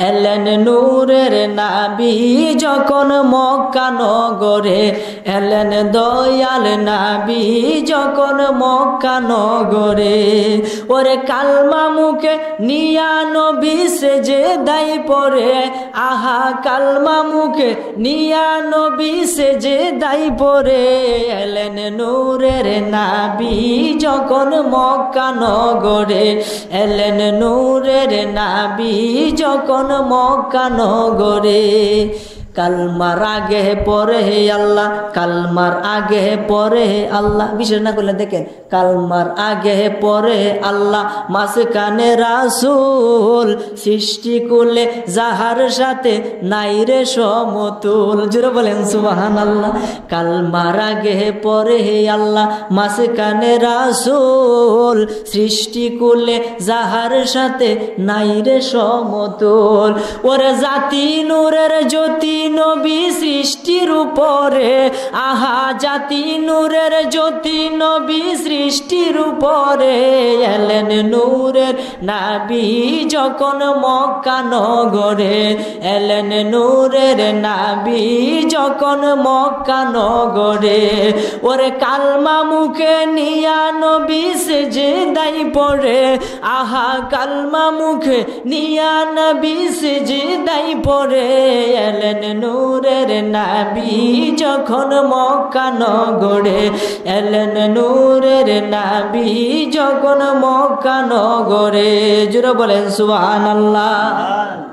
এলেন নূরের নাবি যখন মক্কা নগরে, এলেন দয়াল নাবি যখন মক্কা নগরে। ওরে কালমা মুখে নিয়া নবী সেজে দাই পরে, আহা কালমা মুখে নিয়া নবী সেজে দাই পরে। এলেন নূরের নাবি যখন মক্কা নগরে, এলেন নূরের নাবি যখন মক্কা নগরে। কালমার আগে পরে হে আল্লাহ, কালমার আগে পরে হে আল্লাহ, বিশেষ না করলে দেখেন কালমার আগে পরে আল্লাহ, মাঝখানে রাসূল, সৃষ্টি কুলে যাহার সাথে নাই রে সমতুল। জোরে বলেন সুবহানাল্লাহ। কালমার আগে পরে হে আল্লাহ, মাঝখানে রাসূল, সৃষ্টি কুলে যাহার সাথে নাই রে সমতুল। ওরে জাতি নূরের জ্যোতি নবী সৃষ্টির উপরে, আহা জাতি নূরের জ্যোতি নবী সৃষ্টির উপরে। এলেন নূরের নাবি যখন মক্কা নগরে, এলেন নূরের নাবি যখন মক্কা নগরে। ওরে কালমা মুখে নিয়া নবী সেজে দাই পড়ে, আহা কালমা মুখে নিয়া নবী সেজে দাই পড়ে। এলেন নূরের নাবি যখন মক্কা নগরে, এলেন নূরের নাবি যখন মক্কা নগরে। জোরে বলেন সুবহানাল্লাহ।